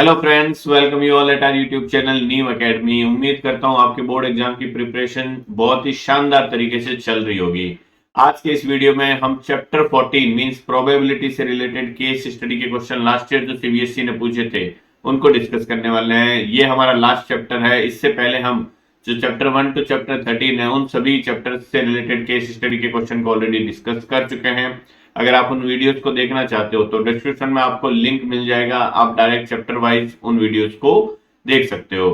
Hello friends, welcome you all at our YouTube channel Neev Academy. उम्मीद करता हूँ आपके बोर्ड एग्जाम की प्रिपरेशन बहुत ही शानदार तरीके से चल रही होगी। आज के इस वीडियो में हम चैप्टर 14 मींस प्रोबेबिलिटी से रिलेटेड केस स्टडी के क्वेश्चन लास्ट ईयर जो सीबीएसई ने पूछे थे उनको डिस्कस करने वाले हैं। ये हमारा लास्ट चैप्टर है। इससे पहले हम जो चैप्टर 1 टू चैप्टर 13 है उन सभी चैप्टर से रिलेटेड केस स्टडी के क्वेश्चन को ऑलरेडी डिस्कस कर चुके हैं। अगर आप उन वीडियोस को देखना चाहते हो तो डिस्क्रिप्शन में आपको लिंक मिल जाएगा, आप डायरेक्ट चैप्टर वाइज उन वीडियोस को देख सकते हो।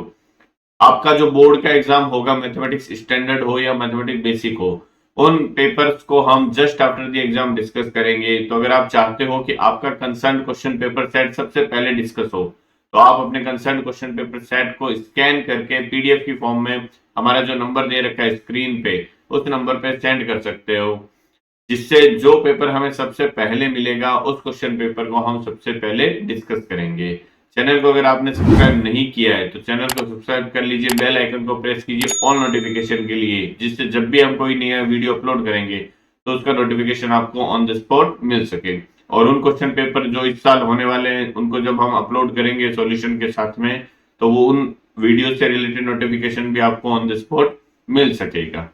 आपका जो बोर्ड का एग्जाम होगा, मैथमेटिक्स स्टैंडर्ड हो या मैथमेटिक्स बेसिक हो, उन पेपर्स को हम just after the exam discuss करेंगे। तो अगर आप चाहते हो कि आपका कंसर्न क्वेश्चन पेपर सेट सबसे पहले डिस्कस हो तो आप अपने कंसर्न क्वेश्चन पेपर सेट को स्कैन करके पीडीएफ की फॉर्म में हमारा जो नंबर दे रखा है स्क्रीन पे उस नंबर पे सेंड कर सकते हो, जिससे जो पेपर हमें सबसे पहले मिलेगा उस क्वेश्चन पेपर को हम सबसे पहले डिस्कस करेंगे। चैनल को अगर आपने सब्सक्राइब नहीं किया है तो चैनल को सब्सक्राइब कर लीजिए, बेल आइकन को प्रेस कीजिए ऑल नोटिफिकेशन के लिए, जिससे जब भी हम कोई नया वीडियो अपलोड करेंगे तो उसका नोटिफिकेशन आपको ऑन द स्पॉट मिल सके। और उन क्वेश्चन पेपर जो इस साल होने वाले हैं उनको जब हम अपलोड करेंगे सॉल्यूशन के साथ में तो वो उन वीडियो से रिलेटेड नोटिफिकेशन भी आपको ऑन द स्पॉट मिल सकेगा।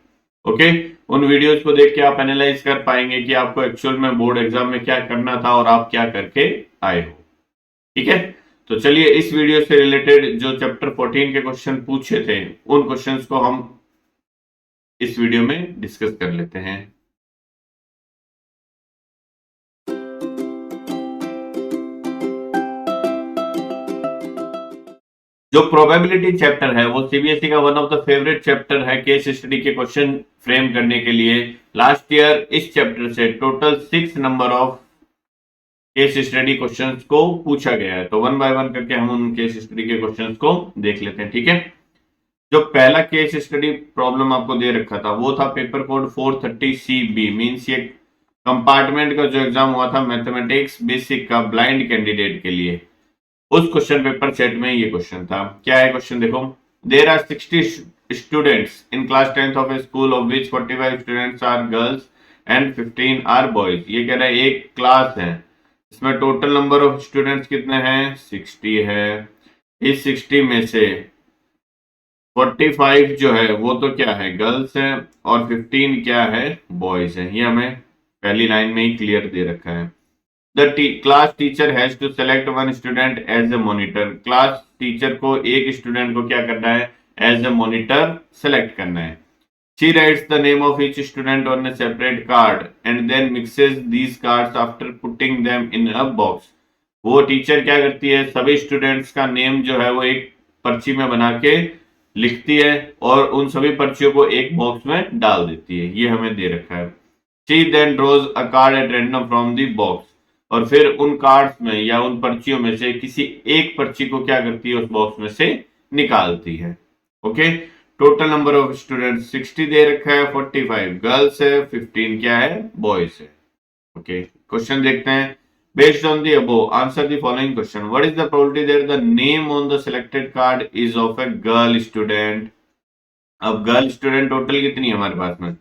ओके, उन वीडियोस को देख के आप एनालाइज कर पाएंगे कि आपको एक्चुअल में बोर्ड एग्जाम में क्या करना था और आप क्या करके आए हो। ठीक है, तो चलिए इस वीडियो से रिलेटेड जो चैप्टर 14 के क्वेश्चन पूछे थे उन क्वेश्चंस को हम इस वीडियो में डिस्कस कर लेते हैं। जो प्रोबेबिलिटी चैप्टर है वो सीबीएसई का one of the favourite chapter है केस स्टडी के क्वेश्चन फ्रेम करने के लिए। लास्ट ईयर इस चैप्टर से total 6 number of case study questions को पूछा गया है। तो वन बाय वन करके हम उन केस स्टडी के क्वेश्चंस को देख लेते हैं। ठीक है, जो पहला केस स्टडी प्रॉब्लम आपको दे रखा था वो था पेपर कोड 430 CB मींस ये कंपार्टमेंट का जो एग्जाम हुआ था मैथमेटिक्स बेसिक का ब्लाइंड कैंडिडेट के लिए, उस क्वेश्चन पेपर सेट में ये क्वेश्चन था। क्या है क्वेश्चन देखो, there are 60 students in class 10th of a school of which 45 students are girls and 15 are boys. ये कह रहा है एक क्लास है, इसमें टोटल नंबर ऑफ स्टूडेंट्स कितने हैं, 60 है। इस 60 में से 45 जो है वो तो क्या है, गर्ल्स है, और 15 क्या है, बॉयज है। ये हमें पहली लाइन में ही क्लियर दे रखा है। The class teacher has to select one student as a monitor. Class teacher को एक स्टूडेंट को क्या करना है, एज ए मॉनिटर सेलेक्ट करना है। She writes the name of each student on a separate card and then mixes these cards after putting them in a box. वो teacher क्या करती है, सभी स्टूडेंट्स का नेम जो है वो एक पर्ची में बना के लिखती है और उन सभी पर्चियों को एक बॉक्स में डाल देती है। ये हमें दे रखा है। She then draws a card at random from the box. और फिर उन कार्ड्स में या उन पर्चियों में से किसी एक पर्ची को क्या करती है, उस बॉक्स में से निकालती है। Okay, total number of student 60 दे रखा है, 45 गर्ल्स है, 15 क्या है, बॉयज है। ओके, क्वेश्चन देखते हैं। Based on the above answer the following question. What is the probability that the name on the selected card is of a girl student. अब girl student total कितनी है हमारे पास में,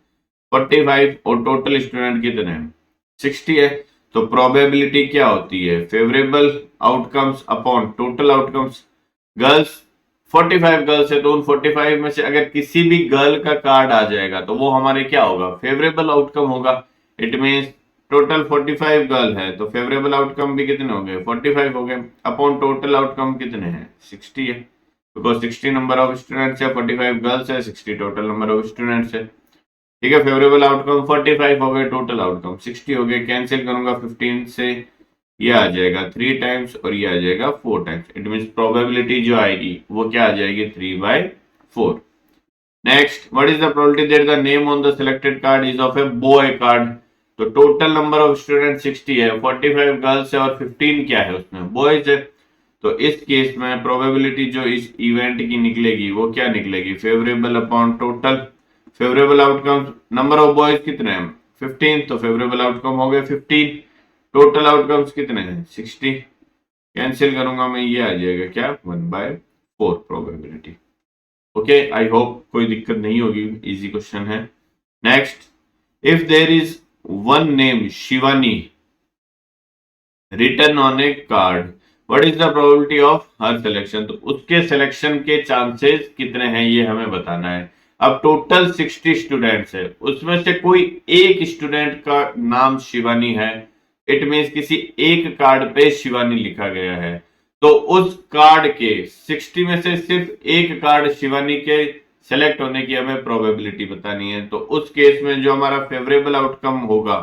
45, और टोटल स्टूडेंट कितने हैं, 60 है। तो प्रोबेबिलिटी क्या होती है, favourable outcomes upon total outcomes. Girls 45 girls है तो उन 45 में से अगर किसी भी गर्ल का कार्ड आ जाएगा तो वो हमारे क्या होगा, फेवरेबल आउटकम होगा। इट मींस टोटल 45 गर्ल है तो फेवरेबल आउटकम भी कितने हो गए, 45 हो गए, अपॉन टोटल आउटकम कितने हैं, 60 है। बिकॉज 60 नंबर ऑफ स्टूडेंट्स है, 45 गर्ल्स है, 60 टोटल नंबर ऑफ स्टूडेंट्स है। ठीक है, फेवरेबल आउटकम 45 हो गए, टोटल आउटकम 60 हो गए। कैंसिल करूंगा 15 से, ये आ जाएगा 3 टाइम्स और ये आ जाएगा 4 टाइम्स। इट मींस प्रोबेबिलिटी जो आएगी वो क्या आ जाएगी, 3/4। Next, what is the probability that the name on the selected card is of a boy card. तो टोटल नंबर ऑफ स्टूडेंट 60 है, 45 गर्ल्स है और 15 क्या है उसमें, बॉयज है। तो इस केस में प्रोबेबिलिटी जो इस इवेंट की निकलेगी वो क्या निकलेगी, favourable upon total. Favourable outcome number of boys कितने हैं, 15, तो फेवरेबल आउटकम हो गए 15। टोटल आउटकम्स कितने हैं, 60। कैंसिल करूंगा मैं, ये आ जाएगा क्या, 1/4 प्रोबेबिलिटी। ओके, आई होप कोई दिक्कत नहीं होगी, इजी क्वेश्चन है। Next, if there is one name Shivani written on a card what is the probability of her selection, तो उसके सिलेक्शन के चांसेस कितने हैं ये हमें बताना है। अब टोटल 60 स्टूडेंट्स है, उसमें से कोई एक स्टूडेंट का नाम शिवानी है, इट मीन्स किसी एक कार्ड पे शिवानी लिखा गया है, तो उस कार्ड के 60 में से सिर्फ एक कार्ड शिवानी के सेलेक्ट होने की हमें प्रोबेबिलिटी बतानी है। तो उस केस में जो हमारा फेवरेबल आउटकम होगा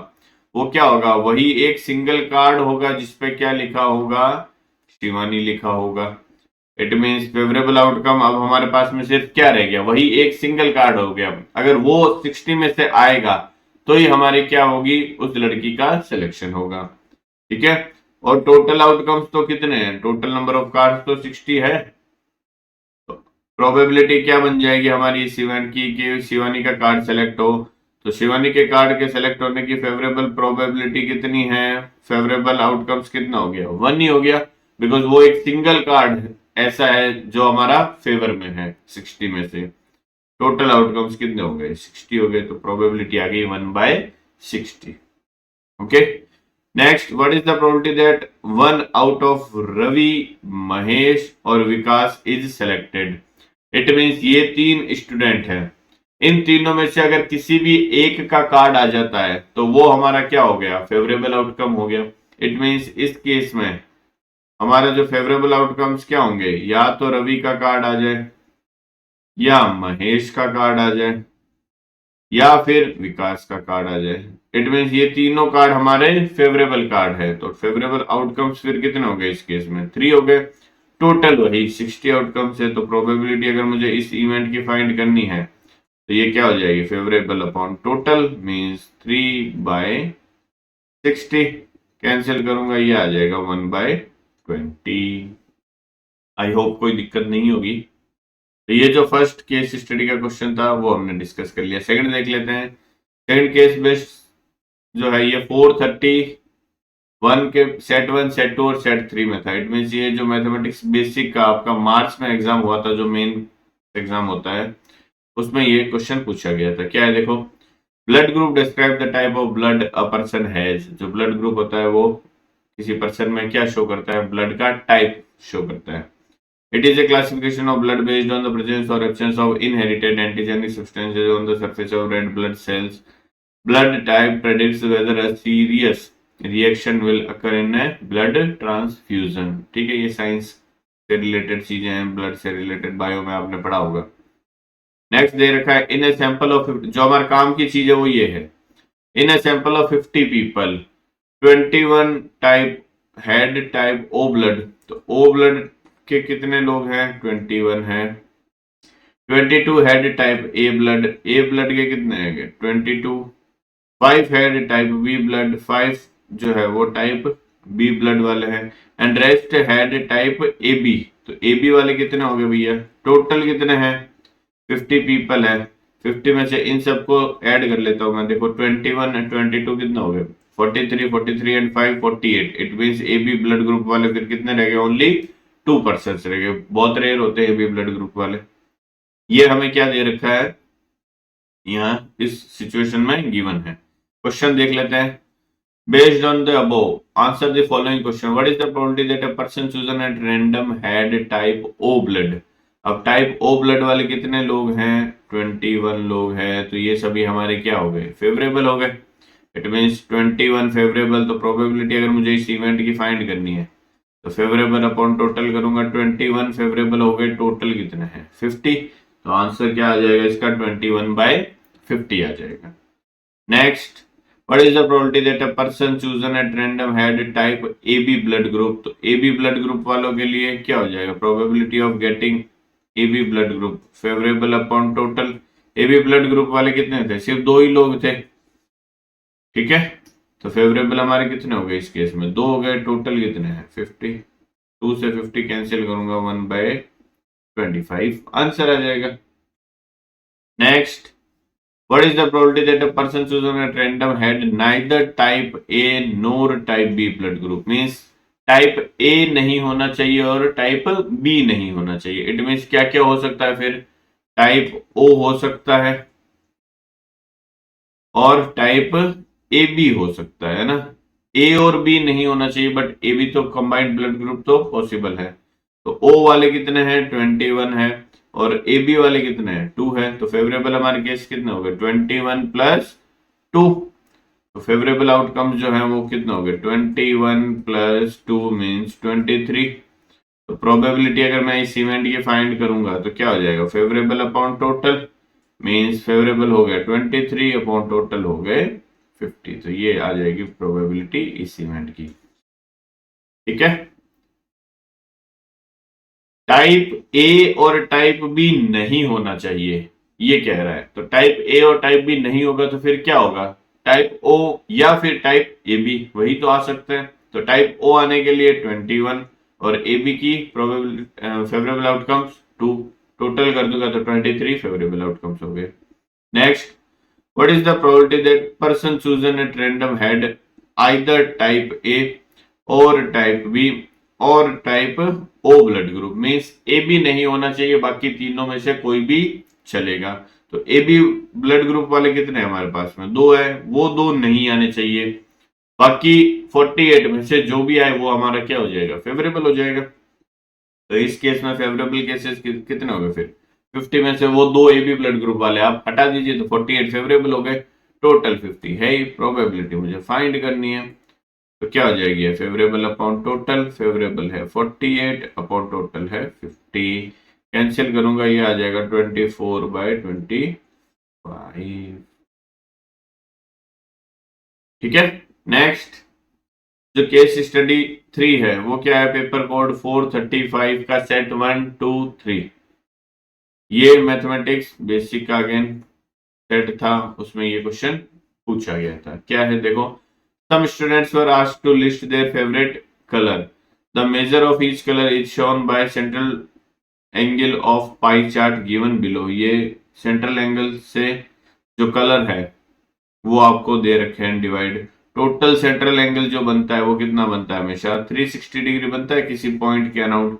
वो क्या होगा, वही एक सिंगल कार्ड होगा जिसपे क्या लिखा होगा, शिवानी लिखा होगा। इट मीन्स फेवरेबल आउटकम अब हमारे पास में सिर्फ क्या रह गया, वही एक सिंगल कार्ड हो गया। अगर वो 60 में से आएगा तो ही हमारी क्या होगी, उस लड़की का सिलेक्शन होगा। ठीक है, और टोटल आउटकम्स तो कितने हैं, टोटल नंबर ऑफ कार्ड तो 60 है, तो प्रोबेबिलिटी क्या बन जाएगी हमारी इस इवेंट की कि शिवानी का कार्ड सेलेक्ट हो, तो शिवानी के कार्ड के सेलेक्ट होने की फेवरेबल प्रोबेबिलिटी कितनी है, फेवरेबल आउटकम्स कितना हो गया, 1 ही हो गया, बिकॉज वो एक सिंगल कार्ड ऐसा है जो हमारा फेवर में है 60 में से। टोटल आउटकम्स कितने हो गए, 60 हो गए, तो प्रोबेबिलिटी आ गई 1/60। Okay, next, what is the probability that one out of Ravi, Mahesh और Vikas is selected. It means ये 3 स्टूडेंट हैं, इन तीनों में से अगर किसी भी एक का कार्ड आ जाता है तो वो हमारा क्या हो गया, फेवरेबल आउटकम हो गया। इट मीन्स इस केस में हमारा जो फेवरेबल आउटकम्स क्या होंगे, या तो रवि का कार्ड आ जाए, या महेश का कार्ड आ जाए, या फिर विकास का कार्ड आ जाए। इट मीन्स ये तीनों कार्ड हमारे फेवरेबल कार्ड है, तो फेवरेबल आउटकम्स फिर कितने हो गए, इस केस में 3 हो गए, टोटल वही 60 आउटकम्स है। तो प्रोबेबिलिटी अगर मुझे इस इवेंट की फाइंड करनी है तो ये क्या हो जाएगी, favourable upon total means 3/60, cancel करूंगा ये आ जाएगा 1/20। आई होप कोई दिक्कत नहीं होगी। तो ये जो फर्स्ट केस स्टडी का क्वेश्चन था वो हमने डिस्कस कर लिया। सेकंड देख लेते हैं। सेकंड केस बेस्ड जो है ये 431 के सेट 1 सेट 2 और सेट 3 में था। इट मीन ये जो मैथमेटिक्स बेसिक का आपका मार्च में एग्जाम हुआ था, जो मेन एग्जाम होता है, उसमें ये क्वेश्चन पूछा गया था। क्या है देखो, blood group describe the type of blood a person has. जो ब्लड ग्रुप होता है वो किसी पर्सन में क्या शो करता है, ब्लड का टाइप शो करता है। It is a classification of blood based on the presence or absence of inherited antigenic substances on the surface of red blood cells. Blood type predicts whether a serious reaction will occur in a blood transfusion. ठीक है, ये science से related चीजें हैं, blood से related bio में आपने पढ़ा होगा। नेक्स्ट दे रखा है, इन ए सैंपल ऑफ, जो हमारे काम की चीज है वो ये है, in a sample of 50 people 21 type had type O blood. तो ओ ब्लड के कितने लोग हैं, 21 हैं। 22 had type A blood, A blood के कितने हैं, 22। 5 हैड टाइप बी ब्लड, 5 जो है वो टाइप बी ब्लड वाले हैं। And rest had type A B, तो ए बी वाले कितने हो गए भैया, टोटल कितने हैं, 50 पीपल है। 50 में से इन सबको ऐड कर लेता हूं मैं, देखो 21 एंड 22 कितने हो गए, 43 and 5 48। It means A B blood group वाले फिर कितने रह गए, ओनली 2% रह गए। बहुत रेयर होते हैं ए बी ब्लड ग्रुप वाले। ये हमें क्या दे रखा है यहाँ इस सिचुएशन में गिवन है। क्वेश्चन देख लेते हैं। Based on the above, answer the following question. What is the probability that a person chosen at random had type O blood? अब टाइप O ब्लड वाले कितने लोग हैं, 21 लोग हैं, तो ये सभी हमारे क्या हो गए, फेवरेबल हो गए। इट मीन्स 21 फेवरेबल, तो प्रोबेबिलिटी अगर मुझे इस इवेंट की फाइंड करनी है तो फेवरेबल अपॉन टोटल करूंगा, 21 फेवरेबल हो गए, टोटल कितने हैं 50, तो आंसर क्या आ जाएगा इसका, 21/50 आ जाएगा। Next, what is the probability that a person chosen at random had type AB blood group। तो AB blood group वालों के लिए क्या हो जाएगा, probability of getting AB blood group favorable upon total। AB blood group वाले कितने थे, सिर्फ 2 ही लोग थे, ठीक है, तो फेवरेबल हमारे कितने हो गए इस केस में, 2 हो गए, टोटल कितने हैं 50। 2 से 50 कैंसिल करूंगा, 1/25 आंसर आ जाएगा। Next, what is the probability that a person chosen at random had neither type A nor type B blood group। means type A नहीं होना चाहिए और टाइप B नहीं होना चाहिए। इट मीन्स क्या क्या हो सकता है फिर, टाइप O हो सकता है और टाइप AB हो सकता है ना। ए और बी नहीं होना चाहिए, बट ए बी तो कंबाइंड ब्लड ग्रुप तो पॉसिबल है। तो ओ वाले कितने हैं, 21 है, और ए बी वाले कितने हैं, 2 है। तो फेवरेबल हमारे केस कितने हो गए, 21 प्लस 2। तो फेवरेबल आउटकम जो है वो कितने हो गए, 21 प्लस 2 मीन्स 23। तो प्रोबेबिलिटी अगर मैं इस इवेंट की फाइंड करूंगा तो क्या हो जाएगा, favourable upon total, means favourable हो गया 23 अपॉन टोटल हो गए 50। तो ये आ जाएगी प्रोबेबिलिटी इस इवेंट की। ठीक है, टाइप ए और टाइप बी नहीं होना चाहिए, ये कह रहा है। तो टाइप ए और टाइप बी नहीं होगा तो फिर क्या होगा, टाइप ओ या फिर टाइप ए बी, वही तो आ सकते हैं। तो टाइप ओ आने के लिए 21 और ए बी की प्रोबेबल फेवरेबल आउटकम्स 2, टोटल कर दूंगा तो 23 फेवरेबल आउटकम्स हो गए। Next, what is the probability that person chosen at random had either type A or type B or type O blood group, means A B नहीं होना चाहिए, बाकी तीनों में से कोई भी चलेगा। तो ए बी ब्लड ग्रुप वाले कितने हैं हमारे पास में, 2 है, वो 2 नहीं आने चाहिए। बाकी 48 में से जो भी आए वो हमारा क्या हो जाएगा, फेवरेबल हो जाएगा। तो इस केस में फेवरेबल केसेस कितने हो गए फिर, 50 में से वो 2 ए बी ब्लड ग्रुप वाले आप हटा दीजिए तो 48 फेवरेबल हो गए, टोटल 50 है ही। प्रोबेबिलिटी मुझे फाइंड करनी है, तो क्या हो जाएगी, फेवरेबल अपॉन टोटल, फेवरेबल है 48 अपॉन टोटल है 50, कैंसिल करूंगा ये आ जाएगा 24/25। ठीक है, नेक्स्ट जो केस स्टडी 3 है वो क्या है, पेपर कोड 435 का सेट 1 2 3। ये मैथमेटिक्स बेसिक का अगेन सेट था, उसमें ये क्वेश्चन पूछा गया था। क्या है देखो, some students were asked to list their favourite colour, the measure of each colour is shown by central angle of pie chart given below. ये सेंट्रल एंगल से जो कलर है वो आपको दे रखे हैं डिवाइड। टोटल सेंट्रल एंगल जो बनता है वो कितना बनता है, हमेशा 360 डिग्री बनता है किसी पॉइंट के अराउंड,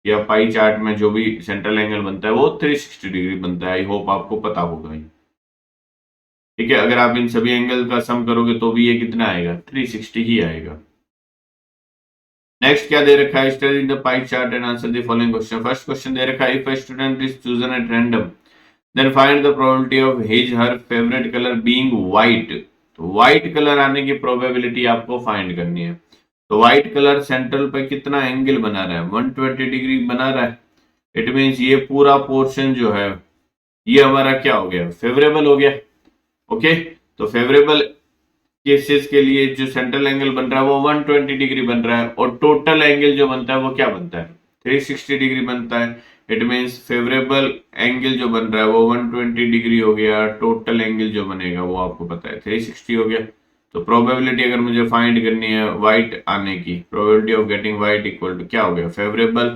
या पाई चार्ट में जो भी सेंट्रल एंगल बनता है वो 360 डिग्री बनता है। आई होप आपको पता होगा ये। ठीक है, अगर आप इन सभी एंगल का सम करोगे तो भी ये कितना आएगा, 360 ही आएगा। नेक्स्ट क्या दे रखा है, study the pie chart and answer the following question. First question दे रखा है, if a student is chosen at random then find the probability of his her favourite colour being white. तो व्हाइट कलर आने की probability आपको find करनी है। तो व्हाइट कलर सेंट्रल पे कितना एंगल बना रहा है, 120 डिग्री बना रहा है। इट मींस ये पूरा पोर्शन जो है ये हमारा क्या हो गया, फेवरेबल हो गया। ओके, तो फेवरेबल केसेस के लिए जो सेंट्रल एंगल बन रहा है वो 120 डिग्री बन रहा है, और टोटल एंगल जो बनता है वो क्या बनता है, 360 डिग्री बनता है। इट मींस फेवरेबल एंगल जो बन रहा है वो 120 डिग्री हो गया, टोटल एंगल जो बनेगा वो आपको पता है 360 हो गया। तो प्रोबेबिलिटी अगर मुझे फाइंड करनी है व्हाइट आने की, probability of getting white equal to क्या हो गया, फेवरेबल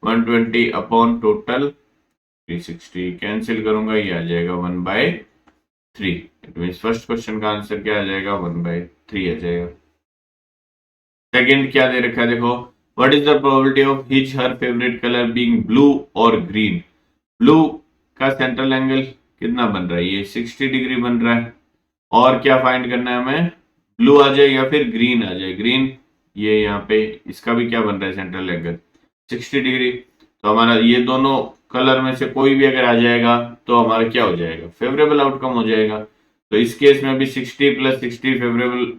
120 अपॉन टोटल 360, कैंसिल करूंगा ये आ जाएगा 1/3। इट मींस फर्स्ट क्वेश्चन का आंसर क्या आ जाएगा, 1/3 आ जाएगा। सेकंड क्या दे रखा है देखो, what is the probability of his her favourite colour being blue और ग्रीन। ब्लू का सेंट्रल एंगल कितना बन रहा है, ये 60 डिग्री बन रहा है, और क्या फाइंड करना है हमें, ब्लू आ जाए या फिर ग्रीन आ जाए। ग्रीन ये यहाँ पे इसका भी क्या बन रहा है सेंट्रल एंगल 60 डिग्री। तो हमारा ये दोनों कलर में से कोई भी अगर आ जाएगा तो हमारा क्या हो जाएगा, फेवरेबल आउटकम हो जाएगा। तो इस केस में भी 60 + 60 फेवरेबल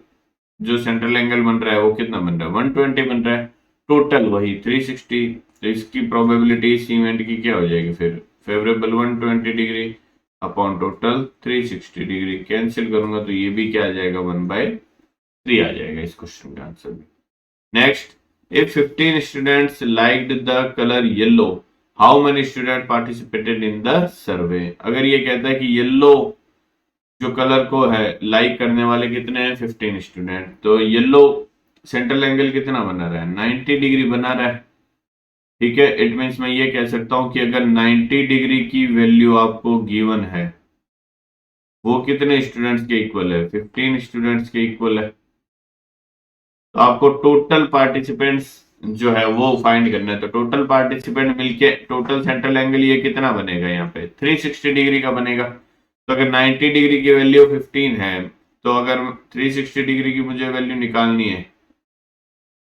जो सेंट्रल एंगल बन रहा है वो कितना बन रहा है, 120 बन रहा है, टोटल वही 360। तो इसकी प्रोबेबिलिटी इस इवेंट की क्या हो जाएगी फिर, favourable 120 degree upon total 360 degree, cancel करूंगा तो ये भी क्या आ जाएगा, 1/3 आ जाएगा इस क्वेश्चन का आंसर भी। Next, if 15 students liked the color yellow, how many students participated in the survey। अगर ये कहता है कि येलो जो कलर को है लाइक करने वाले कितने हैं, 15 स्टूडेंट। तो येलो सेंट्रल एंगल कितना बना रहा है, 90 डिग्री बना रहा है। ठीक है, इट मीन्स मैं ये कह सकता हूं कि अगर 90 डिग्री की वैल्यू आपको गिवन है वो कितने स्टूडेंट्स के इक्वल है, 15 स्टूडेंट्स के इक्वल है। तो आपको टोटल पार्टिसिपेंट्स जो है वो फाइंड करना है। तो टोटल पार्टिसिपेंट मिलके टोटल सेंट्रल एंगल ये कितना बनेगा, यहाँ पे 360 डिग्री का बनेगा। तो अगर 90 डिग्री की वैल्यू 15 है तो अगर 360 डिग्री की मुझे वैल्यू निकालनी है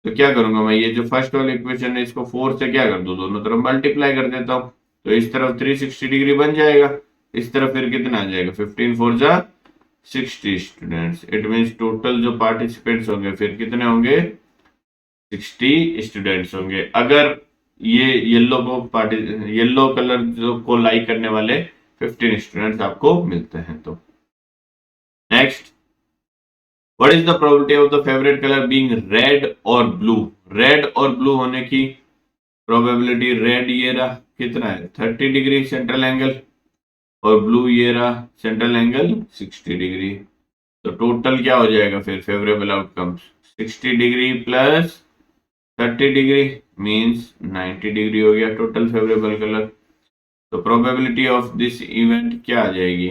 तो क्या करूंगा मैं, ये जो फर्स्ट वाली इक्वेशन है इसको 4 से क्या कर दूं, दोनों तरफ मल्टीप्लाई कर देता हूं। तो इस तरफ 360 डिग्री बन जाएगा, इस तरफ फिर कितना आ जाएगा, 15 4 जा 60 स्टूडेंट्स। इट मींस टोटल जो पार्टिसिपेंट्स होंगे फिर कितने होंगे, 60 स्टूडेंट्स होंगे। अगर ये येलो कलर जो को लाइक करने वाले 15 स्टूडेंट्स आपको मिलते हैं। तो next, what is the probability of the favourite colour being red और ब्लू। रेड और ब्लू होने की प्रोबेबिलिटी, रेड ये रहा कितना है 30 डिग्री सेंट्रल एंगल, और ब्लू ये रहा सेंट्रल एंगल 60 डिग्री। तो टोटल क्या हो जाएगा फिर favourable outcomes, 60 degree plus 30 degree means 90 degree हो गया टोटल फेवरेबल कलर। तो प्रोबेबिलिटी ऑफ दिस इवेंट क्या आ जाएगी,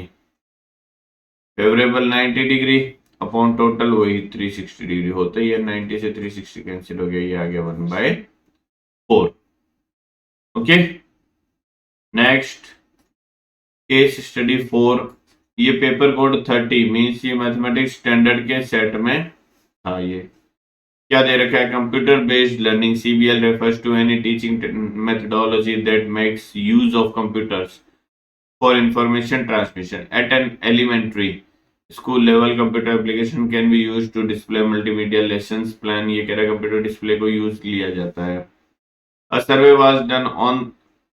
फेवरेबल 90 डिग्री अपॉन टोटल वही 360 डिग्री होता ही है, 90 से 360 कैंसिल हो गया, ये आ गया 1/4। Okay, next case study 4। ये पेपर कोड 30 मींस ये मैथमेटिक्स स्टैंडर्ड के सेट में था। ये क्या दे रखा है, computer based learning CBL refers to any teaching methodology that makes use of computers for information transmission at an elementary school level. Computer application can be used to display multimedia lessons plan। ये कह रहा है computer display को use लिया जाता है। A survey was done on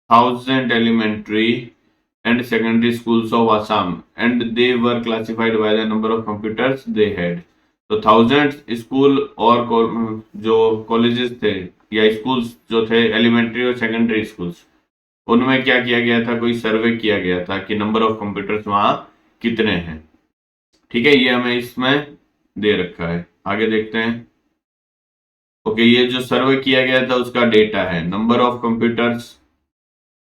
1000 elementary and secondary schools of Assam and they were classified by the number of computers they had। तो 1000 school और जो कॉलेजेस थे या स्कूल्स जो थे एलिमेंट्री और सेकेंडरी स्कूल्स, उनमें क्या किया गया था, कोई सर्वे किया गया था कि नंबर ऑफ कंप्यूटर्स वहां कितने हैं। ठीक है, ये हमें इसमें दे रखा है, आगे देखते हैं। ओके, ये जो सर्वे किया गया था उसका डेटा है, नंबर ऑफ कंप्यूटर्स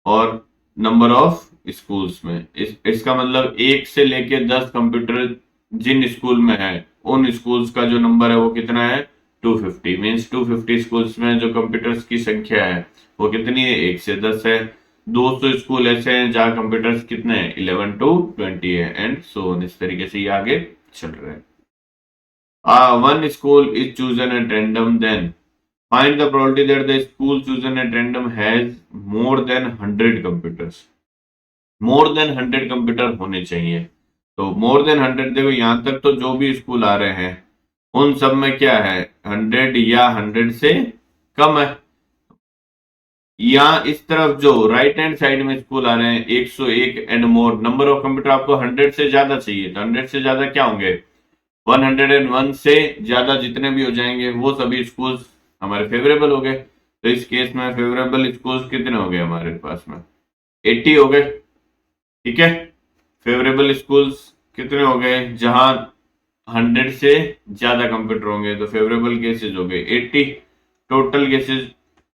और नंबर ऑफ स्कूल्स में। इसका मतलब 1 से लेके 10 कंप्यूटर जिन स्कूल में है उन स्कूल्स का जो नंबर है वो कितना है 250। मींस 250 स्कूल्स में जो कंप्यूटर्स की संख्या है वो कितनी है, 1 से 10 है। 200 स्कूल ऐसे हैं जहां कंप्यूटर्स कितने हैं 11 to 20 है, एंड सो ऑन। इस तरीके से ये आगे चल रहा है। One school is chosen at random, then find the probability that the school chosen at random has more than 100 computers। More than 100 computer होने चाहिए। तो मोर देन 100, देखो यहां तक तो जो भी स्कूल आ रहे हैं उन सब में क्या है 100 या 100 से कम है। या इस तरफ जो राइट हैंड साइड में स्कूल आ रहे हैं 101 and more, number of computer आपको 100 से ज्यादा चाहिए। तो 100 से ज्यादा क्या होंगे, 101 से ज्यादा जितने भी हो जाएंगे वो सभी स्कूल्स हमारे फेवरेबल हो गए। तो इस केस में फेवरेबल स्कूल्स कितने हो गए हमारे पास में 80 हो गए। ठीक है, फेवरेबल स्कूल्स कितने हो गए, जहां 100 से ज्यादा कंप्यूटर होंगे तो फेवरेबल केसेस हो गए 80। टोटल केसेस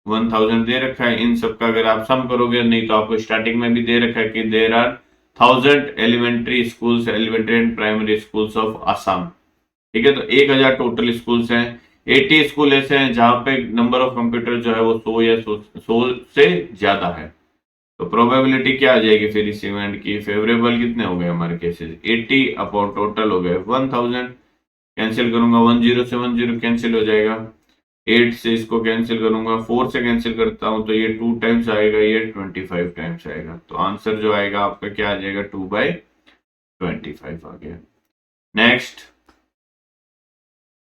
1000 दे रखा है। इन सब का अगर आप सम करोगे, नहीं तो आपको स्टार्टिंग में भी दे रखा है कि there are 1000 elementary schools, elementary and primary schools of Assam. ठीक है, तो 1000 टोटल स्कूल्स हैं। 80 स्कूल ऐसे हैं जहां पे नंबर ऑफ कंप्यूटर जो है वो 100 या 100 से ज्यादा है। तो प्रोबेबिलिटी क्या आ जाएगी फिर इस इवेंट की, फेवरेबल कितने हो गए हमारे केसेस 80 अपॉन टोटल हो गए 1000। कैंसिल करूंगा 10 से 10 कैंसिल हो जाएगा, 8 से इसको कैंसिल करूंगा, 4 से कैंसिल करता हूं तो ये 2 टाइम्स आएगा, ये 25 टाइम्स आएगा। तो आंसर जो आएगा आपका क्या आ जाएगा 2/25 आ गया। नेक्स्ट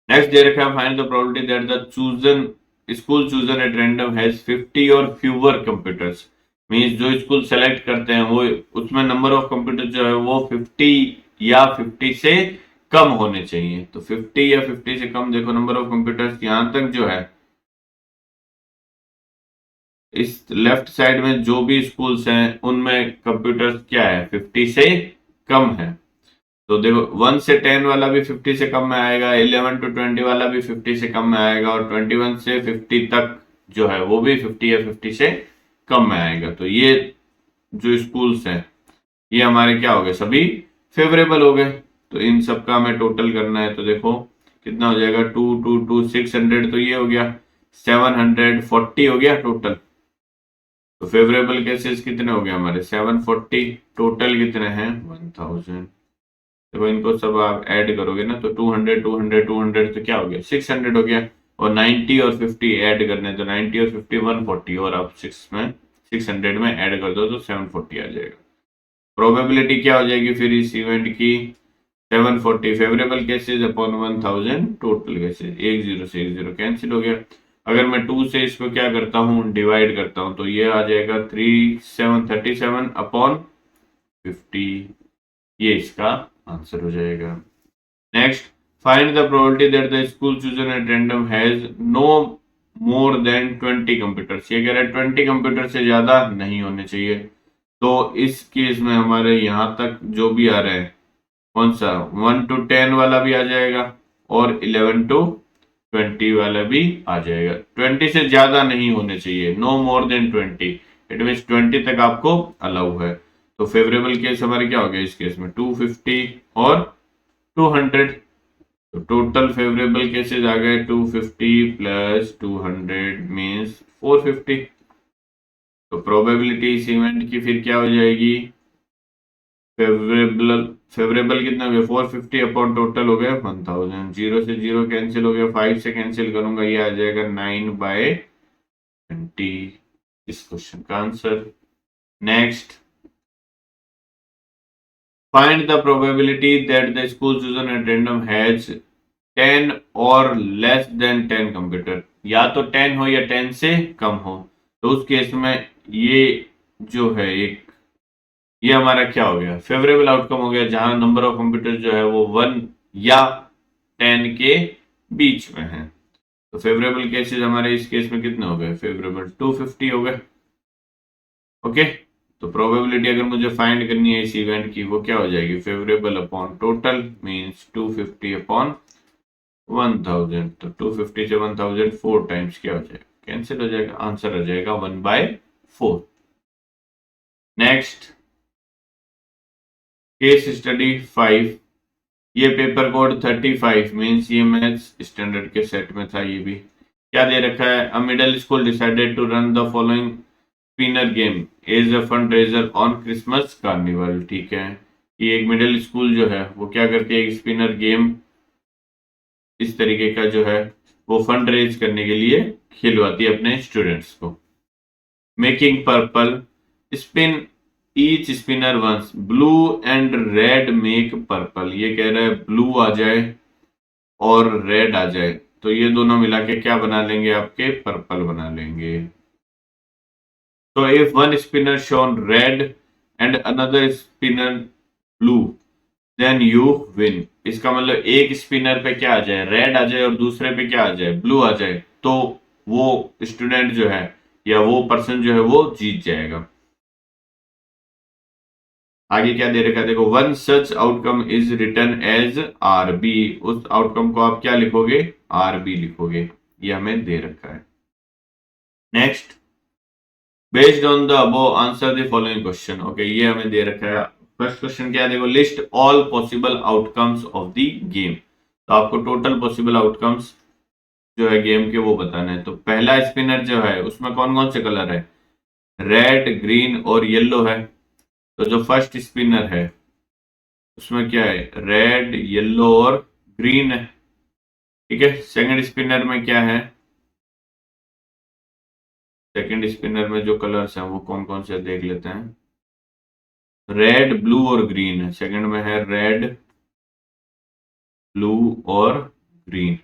दे रखा है find the probability that the chosen school chosen at random has 50 और फ्यूअर कंप्यूटर्स। मींस जो स्कूल सेलेक्ट करते हैं वो उसमें नंबर ऑफ कंप्यूटर जो है वो 50 या 50 से कम होने चाहिए। तो 50 या 50 से कम, देखो नंबर ऑफ कंप्यूटर्स यहां तक जो है इस लेफ्ट साइड में जो भी स्कूल्स हैं उनमें कंप्यूटर्स क्या है 50 से कम है। तो देखो 1 से 10 वाला भी 50 से कम में आएगा, 11 to 20 वाला भी 50 से कम में आएगा, और 21 से 50 तक जो है वो भी 50 या 50 से कम में आएगा। तो ये जो स्कूल्स हैं ये हमारे क्या हो गए, सभी फेवरेबल हो गए। तो इन सब का हमें टोटल करना है। तो देखो कितना हो जाएगा 2 2 2 600, तो ये हो गया 740 हो गया टोटल। तो फेवरेबल केसेस कितने हो गए हमारे 740, टोटल कितने हैं 1000। देखो इनको सब आप ऐड करोगे ना तो 200 200 200 तो क्या हो गया 600 हो गया, और 90 और 50 ऐड करने तो 90 और 50 140, और आप 600 में ऐड कर दो तो 740 आ जाएगा। प्रोबेबिलिटी क्या हो जाएगी फिर इस इवेंट की 740 favourable cases upon 1000 total cases, एक जीरो से एक जीरो कैंसिल हो गया। अगर मैं 2 से इसको क्या करता हूँ डिवाइड करता हूँ तो ये आ जाएगा 3737 अपॉन 50, ये इसका आंसर हो जाएगा। Next, find the probability that the school chosen at random has no more than 20 computers. ये कह रहा है 20 कंप्यूटर से ज्यादा नहीं होने चाहिए। तो इस केस में हमारे यहां तक जो भी आ रहा है कौन सा 1 to 10 वाला भी आ जाएगा और 11 to 20 वाला भी आ जाएगा। 20 से ज्यादा नहीं होने चाहिए, no more than 20, it mean 20 तक आपको अलाउ है। तो फेवरेबल केस हमारे क्या हो गया इस केस में 250 और 200, तो टोटल फेवरेबल केसेस आ गए 250 प्लस 200 मीन्स 450। तो प्रोबेबिलिटी इस इवेंट की फिर क्या हो जाएगी, फेवरेबल फेवरेबल कितना हो गया 450 अपॉन टोटल हो गया 1000, जीरो से जीरो कैंसिल हो गया, 5 से कैंसिल करूंगा ये आ जाएगा 9/20 इस क्वेश्चन का answer. Next, find the probability that the school chosen at random has 10 और लेस देन 10 कंप्यूटर, या तो 10 हो या 10 से कम हो। तो उस केस में ये जो है एक ये हमारा क्या हो गया फेवरेबल आउटकम हो गया, जहां नंबर ऑफ कंप्यूटर जो है वो 1 या 10 के बीच में है। तो फेवरेबल केसेस हमारे इस केस में कितने हो गए, फेवरेबल 250 हो गए। ओके, तो प्रोबेबिलिटी अगर मुझे फाइंड करनी है इस इवेंट की वो क्या हो जाएगी, favourable upon total means 250 upon 1000, तो 250 से 1000 4 टाइम्स क्या हो जाएगा, कैंसिल हो जाएगा, आंसर आ जाएगा 1/4। नेक्स्ट, केस स्टडी 5, ये पेपर कोड 35 मींस ये मैथ्स स्टैंडर्ड के सेट में था। ये भी क्या दे रखा है, a middle school decided to run the following spinner game as a fund raiser on Christmas carnival. ठीक है, ये एक मिडिल स्कूल जो है वो क्या करती है, एक स्पिनर गेम इस तरीके का जो है वो फंड रेज करने के लिए खिलवाती है अपने स्टूडेंट्स को। Making purple spin each spinner once blue and red make purple, ये कह रहा है ब्लू आ जाए और रेड आ जाए तो ये दोनों मिला के क्या बना लेंगे, आपके पर्पल बना लेंगे। तो if one spinner shown red and another spinner blue then you win, इसका मतलब एक स्पिनर पे क्या आ जाए, रेड आ जाए और दूसरे पे क्या आ जाए, ब्लू आ जाए, तो वो स्टूडेंट जो है या वो पर्सन जो है वो जीत जाएगा। आगे क्या दे रखा है देखो, one such outcome is return as R B, उस आउटकम को आप क्या लिखोगे, आर बी लिखोगे, ये हमें दे रखा है। Next, based on the above answer the following question. Okay, ये हमें दे रखा है। फर्स्ट क्वेश्चन क्या है देखो, list all possible outcomes of the game, तो आपको टोटल पॉसिबल आउटकम्स जो है गेम के वो बताना है। तो पहला स्पिनर जो है उसमें कौन कौन से कलर है, रेड ग्रीन और येलो है। तो जो फर्स्ट स्पिनर है उसमें क्या है, रेड येलो और ग्रीन है। ठीक है, सेकंड स्पिनर में क्या है, सेकंड स्पिनर में जो कलर्स हैं वो कौन कौन से देख लेते हैं, रेड ब्लू और ग्रीन है। सेकंड में है रेड ब्लू और ग्रीन।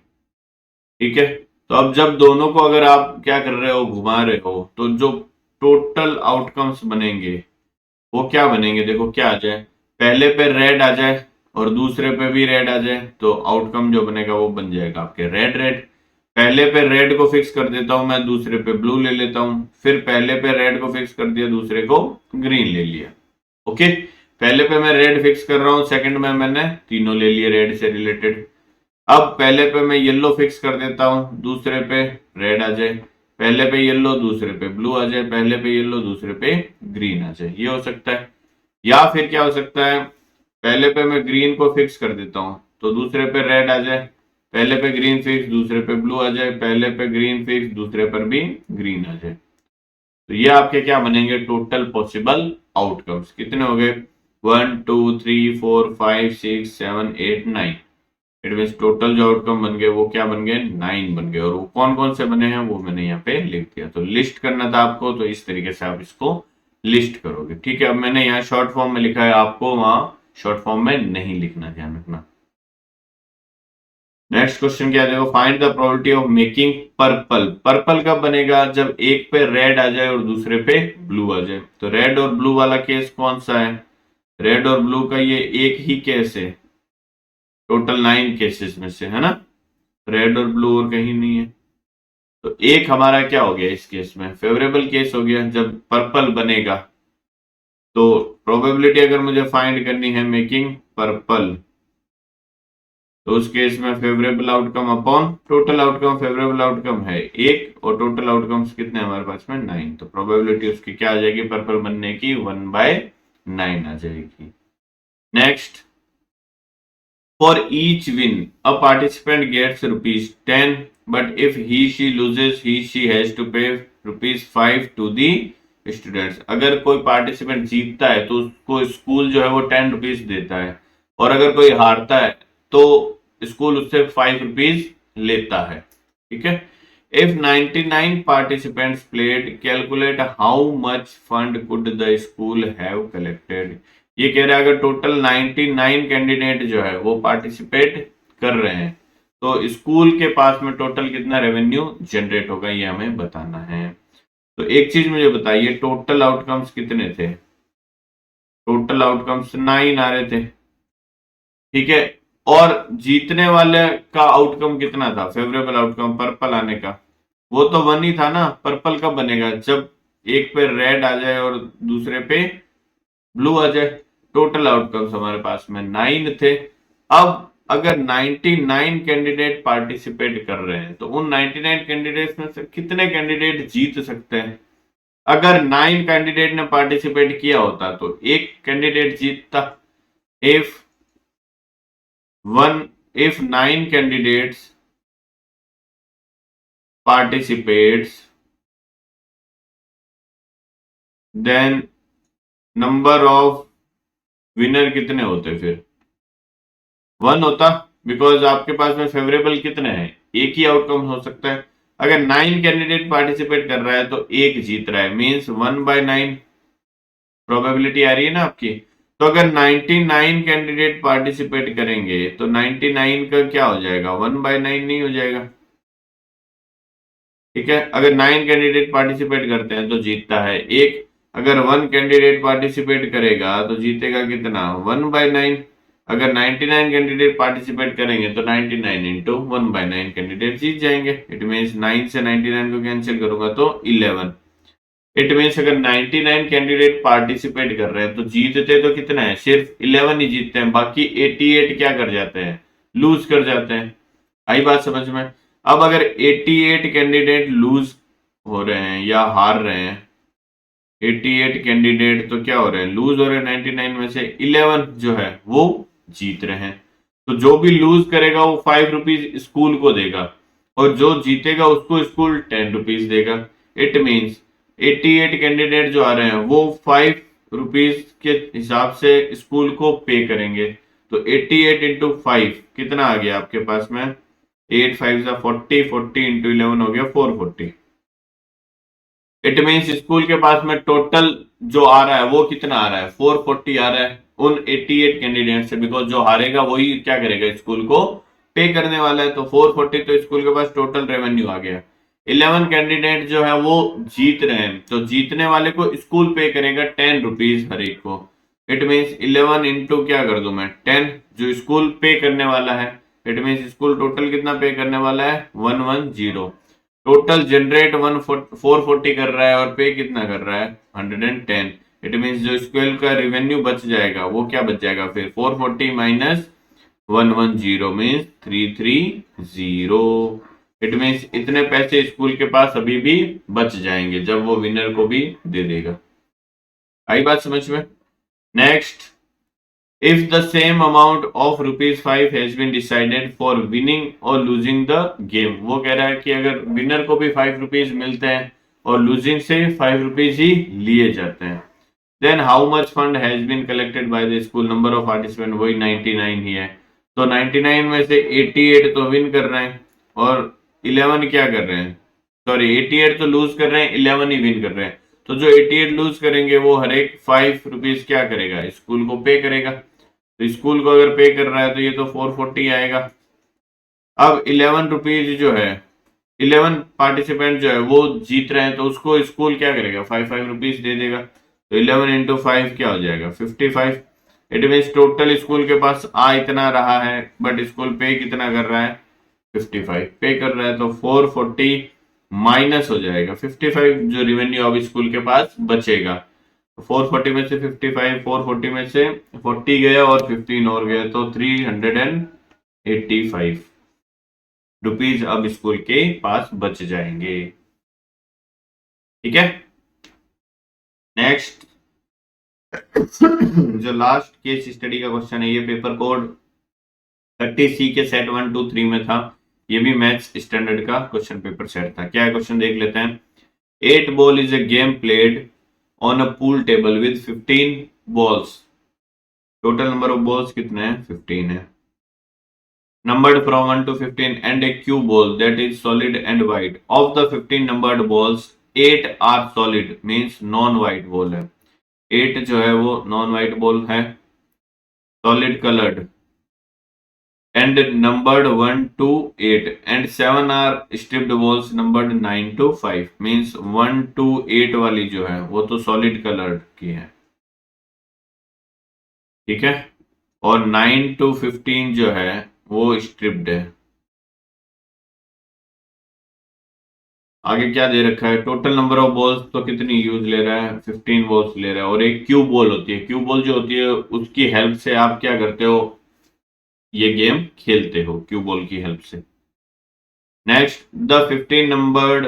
ठीक है, तो अब जब दोनों को अगर आप क्या कर रहे हो, घुमा रहे हो, तो जो टोटल आउटकम्स बनेंगे वो क्या बनेंगे, देखो क्या आ जाए, पहले पे रेड आ जाए और दूसरे पे भी रेड आ जाए तो आउटकम जो बनेगा वो बन जाएगा आपके रेड रेड। पहले पे रेड को फिक्स कर देता हूं मैं, दूसरे पे ब्लू ले लेता हूं, फिर पहले पे रेड को फिक्स कर दिया, दूसरे को ग्रीन ले लिया। ओके, पहले पे मैं रेड फिक्स कर रहा हूं, सेकंड में मैंने तीनों ले लिए रेड से रिलेटेड। अब पहले पे मैं येलो फिक्स कर देता हूं, दूसरे पे रेड आ जाए, पहले पे येलो दूसरे पे ब्लू आ जाए, पहले पे येलो दूसरे पे ग्रीन आ जाए, ये हो सकता है। या फिर क्या हो सकता है, पहले पे मैं ग्रीन को फिक्स कर देता हूं तो दूसरे पे रेड आ जाए, पहले पे ग्रीन फिक्स दूसरे पे ब्लू आ जाए, पहले पे ग्रीन फिक्स दूसरे पर भी ग्रीन आ जाए। तो ये आपके क्या बनेंगे, टोटल पॉसिबल आउटकम्स कितने हो गए, 1 2 3 4 5 6 7 8 9। इट मीन टोटल जो आउटकम बन गए वो क्या बन गए, 9 बन गए। और वो कौन कौन से बने हैं वो मैंने यहाँ पे लिख दिया। तो लिस्ट करना था आपको, तो इस तरीके से आप इसको लिस्ट करोगे। ठीक है, अब मैंने यहाँ शॉर्ट फॉर्म में लिखा है, आपको वहां शॉर्ट फॉर्म में नहीं लिखना, ध्यान रखना। नेक्स्ट क्वेश्चन क्या देखो, find the probability of making purple. Purple कब बनेगा, जब एक पे रेड आ जाए और दूसरे पे ब्लू आ जाए। तो रेड और ब्लू वाला केस कौन सा है, रेड और ब्लू का ये एक ही केस है टोटल 9 केसेस में से, है ना। रेड और ब्लू और कहीं नहीं है। तो एक हमारा क्या हो गया इस केस में, फेवरेबल केस हो गया जब पर्पल बनेगा। तो प्रोबेबिलिटी अगर मुझे फाइंड करनी है मेकिंग पर्पल, तो उस केस में favourable outcome upon total outcome, favourable outcome है 1 और टोटल आउटकम्स कितने हमारे पास में 9। तो प्रोबेबिलिटी उसकी क्या आ जाएगी पर्पल बनने की, 1/9 आ जाएगी। Next, for each win a participant gets ₹10, but if he/she loses he/she has to pay ₹5 to the students। अगर कोई पार्टिसिपेंट जीतता है तो उसको स्कूल जो है वो ₹10 देता है, और अगर कोई हारता है तो स्कूल उससे ₹5 लेता है। ठीक है। If 99 participants played, calculate how much fund could the school have collected। ये कह रहा है अगर टोटल 99 कैंडिडेट जो है वो पार्टिसिपेट कर रहे हैं तो स्कूल के पास में टोटल कितना रेवेन्यू जनरेट होगा, ये हमें बताना है। तो एक चीज मुझे बताइए, टोटल आउटकम्स कितने थे, टोटल आउटकम्स 9 आ रहे थे। ठीक है, और जीतने वाले का आउटकम कितना था, फेवरेबल आउटकम पर्पल आने का, वो तो 1 ही था ना। पर्पल कब बनेगा, जब एक पे रेड आ जाए और दूसरे पे ब्लू आ जाए। टोटल आउटकम्स हमारे पास में 9 थे। अब अगर 99 कैंडिडेट पार्टिसिपेट कर रहे हैं तो उन 99 कैंडिडेट्स में से कितने कैंडिडेट जीत सकते हैं। अगर 9 कैंडिडेट ने पार्टिसिपेट किया होता तो एक कैंडिडेट जीतता। If 9 candidates participates, then number of winner कितने होते, फिर 1 होता, बिकॉज आपके पास में फेवरेबल कितने हैं, एक ही आउटकम हो सकता है। अगर 9 कैंडिडेट पार्टिसिपेट कर रहा है तो एक जीत रहा है, मींस 1/9 प्रोबेबिलिटी आ रही है ना आपकी। तो अगर 99 कैंडिडेट पार्टिसिपेट करेंगे तो 99 का क्या हो जाएगा, 1/9 नहीं हो जाएगा। ठीक है, अगर 9 कैंडिडेट पार्टिसिपेट करते हैं तो जीतता है एक, अगर 1 कैंडिडेट पार्टिसिपेट करेगा तो जीतेगा कितना, 1/9। अगर 99 कैंडिडेट पार्टिसिपेट करेंगे तो 99 इंटू 1/9 कैंडिडेट जीत जाएंगे। इट मीन्स 9 से 99 को कैंसिल करूंगा तो 11। इट मीन्स अगर 99 कैंडिडेट पार्टिसिपेट कर रहे हैं तो जीतते तो कितना है, सिर्फ 11 ही जीतते हैं, बाकी 88 क्या कर जाते हैं, लूज कर जाते हैं। आई बात समझ में। अब अगर 88 कैंडिडेट लूज हो रहे हैं या हार रहे हैं, 88 कैंडिडेट तो क्या हो रहे हैं, लूज हो रहे हैं, 99 में से 11 जो है वो जीत रहे हैं। तो जो भी लूज करेगा वो ₹5 स्कूल को देगा, और जो जीतेगा उसको स्कूल ₹10 देगा। इट मीन्स 88 कैंडिडेट जो आ रहे हैं वो ₹5 के हिसाब से स्कूल को पे करेंगे। तो 88 इंटू 5 कितना आ गया आपके पास में, 8 5 40, 40 इंटू 11 हो गया 440। इट मीन्स स्कूल के पास में टोटल जो आ रहा है वो कितना आ रहा है, 440 आ रहा है उन 88 कैंडिडेट से, बिकॉज जो हारेगा वही क्या करेगा, स्कूल को पे करने वाला है। तो 440 तो स्कूल के पास टोटल रेवेन्यू आ गया। 11 कैंडिडेट जो है वो जीत रहे हैं, तो जीतने वाले को स्कूल पे करेगा ₹10 हर एक को। इट मीन्स 11 इंटू क्या कर दूं मैं 10, जो स्कूल पे करने वाला है। इट मीन्स स्कूल टोटल कितना पे करने वाला है, 110। टोटल जनरेट 440 कर रहा है और पे कितना कर रहा है, 110। इट मीन्स जो स्कूल का रेवेन्यू बच जाएगा वो क्या बच जाएगा, फिर 440 माइनस 110 मीन्स 330। इट मीन्स इतने पैसे स्कूल के पास अभी भी बच जाएंगे जब वो विनर को भी दे देगा। आई बात समझ में। Next, if the same amount of ₹5 has been decided for winning or losing the game। वो कह रहा है कि अगर विनर को भी ₹5 मिलते हैं और लूजिंग से ₹5 ही लिए जाते हैं। Then how much fund has been collected by the school, number of participant वही 99 ही है, तो 99 में से 88 तो विन कर रहे हैं और 11 क्या कर रहे हैं, सॉरी 88 तो लूज कर रहे हैं, 11 ही विन कर रहे हैं। तो जो 88 लूज करेंगे वो हर एक 5 रुपीज क्या करेगा, स्कूल को पे करेगा। तो स्कूल को अगर पे कर रहा है तो ये तो 440 आएगा। अब 11 रुपीज जो है, 11 पार्टिसिपेंट जो है वो जीत रहे हैं, तो उसको स्कूल क्या करेगा, 5 रुपीज दे देगा। तो 11 इंटू 5 क्या हो जाएगा, 55। इट मीन टोटल स्कूल के पास आ इतना रहा है, बट स्कूल पे कितना कर रहा है, 55 पे कर रहा है, तो 440 माइनस हो जाएगा 55, जो रेवेन्यू अब स्कूल के पास बचेगा। 440 में से 55, 440 में से 40 गया और 15 और गया, तो 385 रुपीज अब स्कूल के पास बच जाएंगे। ठीक है, नेक्स्ट जो लास्ट केस स्टडी का क्वेश्चन है, ये पेपर कोड 30C के सेट 1, 2, 3 में था। ये भी मैथ्स स्टैंडर्ड का क्वेश्चन पेपर सेट था। क्या है क्वेश्चन देख लेते हैं। 8 ball is a game played on a pool table with 15 balls. Total number of balls कितने हैं, 15 है। Numbered from 1 to 15 and a cue ball that is solid and white. Of the 15 numbered balls, 8 are solid means non-white ball है। 8 जो है वो non-white ball है, solid colored and numbered 1 to 8 and 7 are stripped balls numbered 9 to 5 means 1 to 8 वाली जो है वो तो solid colored की है, ठीक है, और 9 to 15 जो है वो स्ट्रिप्ड है। आगे क्या दे रखा है, टोटल नंबर ऑफ बॉल्स तो कितनी यूज ले रहा है, 15 बॉल्स ले रहा है, और एक क्यू बॉल होती है। क्यू बॉल जो होती है उसकी हेल्प से आप क्या करते हो, ये गेम खेलते हो क्यू बॉल की हेल्प से। Next, the 15 numbered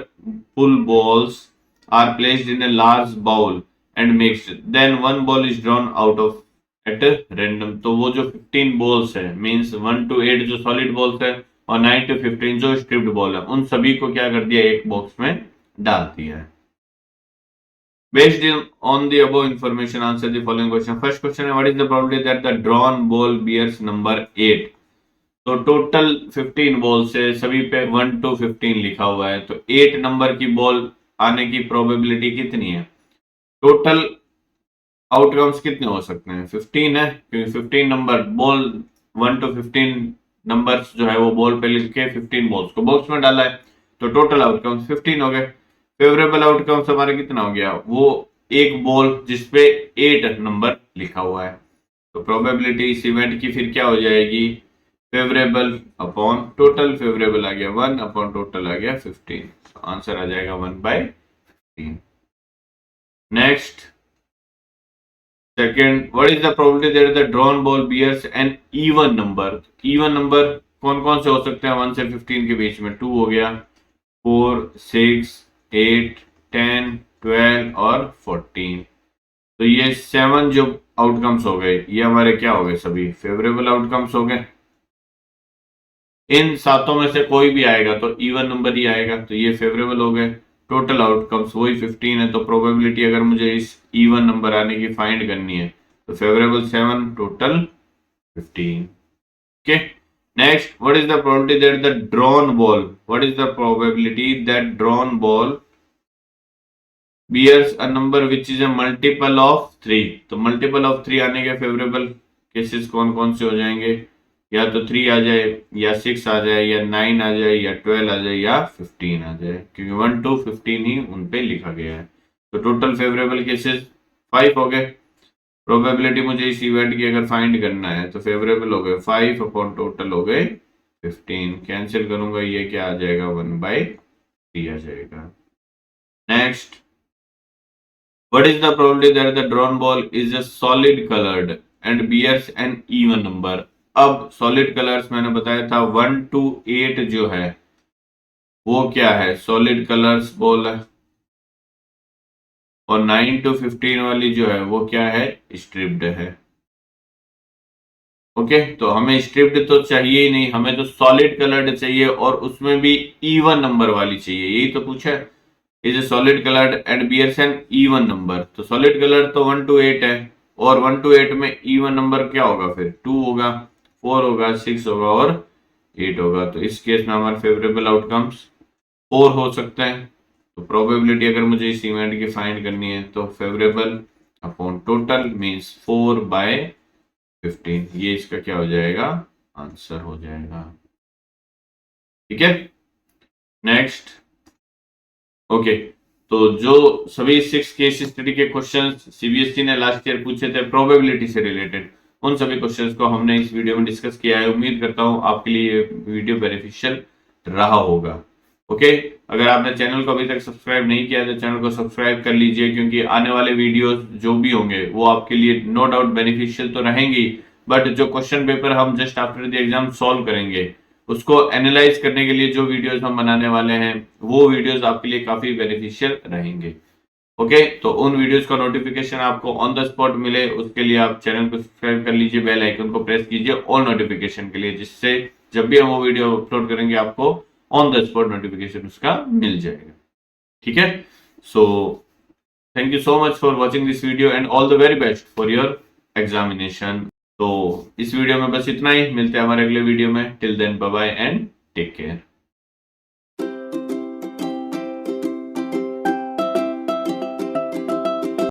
pool balls are placed in a large bowl and mixed, then one ball is drawn out of at random. तो वो जो 15 बॉल्स है मींस 1 to 8 जो सॉलिड बॉल्स है और 9 to 15 जो स्ट्रिप्ड बॉल है, उन सभी को क्या कर दिया, एक बॉक्स में डाल दिया है। Based on the above information, answer the following question. First question है, what is the probability that the drawn ball bears number 8? तो टोटल 15 बॉल से सभी पे 1 to 15 लिखा हुआ है, तो 8 नंबर की बॉल आने की प्रोबेबिलिटी कितनी है। टोटल आउटकम्स कितने हो सकते हैं, 15 है, क्योंकि 15 नंबर बॉल 1 to 15 नंबर्स जो है वो बॉल पे लिख के 15 बॉल्स को बॉक्स में डाला है, तो टोटल आउटकम्स 15 हो गए। फेवरेबल आउटकम्स हमारा कितना हो गया, वो एक बॉल जिसपे 8 नंबर लिखा हुआ है, तो प्रोबेबिलिटी इस इवेंट की फिर क्या हो जाएगी, फेवरेबल अपॉन टोटल, फेवरेबल आ गया 1 अपॉन टोटल आ गया 15, तो आंसर आ जाएगा 1/15। Next, second, what is the probability that the drawn ball bears an even number. Even number कौन कौन से हो सकते हैं 1 से 15 के बीच में, 2 हो गया, 4, 6, 8, 10, 12 और 14। तो ये 7 जो आउटकम्स हो गए ये हमारे क्या हो गए, सभी फेवरेबल आउटकम्स हो गए। इन सातों में से कोई भी आएगा तो इवन नंबर ही आएगा, तो ये फेवरेबल हो गए। टोटल आउटकम्स वही 15 है, तो प्रोबेबिलिटी अगर मुझे इस इवन नंबर आने की फाइंड करनी है तो favourable 7, total 15। Okay, next, what is the probability that the drawn ball, what is the probability that drawn ball bears a number which is a multiple of 3। तो multiple of 3 आने के favourable cases कौन कौन से हो जाएंगे, या तो 3 आ जाए, या 6 आ जाए, या 9 आ जाए, या 12 आ जाए, या 15 आ जाए, क्योंकि 1 to 15 ही उन पे लिखा गया है। तो टोटल फेवरेबल केसेस 5 हो गए। प्रोबेबिलिटी मुझे इस इवेंट की अगर फाइंड करना है तो फेवरेबल हो गए 5 अपॉन टोटल हो गए 15, कैंसिल करूंगा, ये क्या आ जाएगा, 1/3 आ जाएगा। Next, what is the probability that the drawn ball is a solid colored and bears an even number। अब सॉलिड कलर्स मैंने बताया था 1 to 8 जो है वो क्या है, सॉलिड कलर्स बॉल है, और 9 to 15 वाली जो है वो क्या है, स्ट्रिप्ड है। ओके, तो हमें स्ट्रिप्ड तो चाहिए ही नहीं, हमें तो सॉलिड कलर्ड चाहिए और उसमें भी इवन नंबर वाली चाहिए, यही तो पूछा है। Is a solid coloured and bears an even number. तो सॉलिड कलर तो 1 to 8 है, और 1 to 8 में इवन नंबर क्या होगा फिर? 2 होगा, 4 होगा, 6 होगा और 8 होगा। तो इस केस में हमारे फेवरेबल आउटकम्स 4 हो सकते हैं। तो प्रोबेबिलिटी अगर मुझे इस इवेंट की फाइंड करनी है तो फेवरेबल अपॉन टोटल मीन्स 4/15, ये इसका क्या हो जाएगा? आंसर हो जाएगा। ठीक है, नेक्स्ट। ओके, तो जो सभी 6 केस स्टडी के क्वेश्चंस सीबीएसई ने लास्ट ईयर पूछे थे प्रोबेबिलिटी से रिलेटेड, उन सभी क्वेश्चंस को हमने इस वीडियो में डिस्कस किया है। उम्मीद करता हूं आपके लिए ये वीडियो बेनिफिशियल रहा होगा। ओके, अगर आपने चैनल को अभी तक सब्सक्राइब नहीं किया तो चैनल को सब्सक्राइब कर लीजिए, क्योंकि आने वाले वीडियोस जो भी होंगे वो आपके लिए नो डाउट बेनिफिशियल तो रहेंगी, बट जो क्वेश्चन पेपर हम just after the exam solve करेंगे उसको एनालाइज करने के लिए जो वीडियोस हम बनाने वाले हैं वो वीडियोस आपके लिए काफी बेनिफिशियल रहेंगे। ओके, तो उन वीडियोस का नोटिफिकेशन आपको ऑन द स्पॉट मिले उसके लिए आप चैनल को सब्सक्राइब कर लीजिए, बेल आइकन को प्रेस कीजिए ऑल नोटिफिकेशन के लिए, जिससे जब भी हम वो वीडियो अपलोड करेंगे आपको ऑन द स्पॉट नोटिफिकेशन उसका मिल जाएगा। ठीक है, so thank you so much for watching this video and all the very best for your examination. तो इस वीडियो में बस इतना ही, मिलते हैं हमारे अगले वीडियो में। Till then bye bye and take care.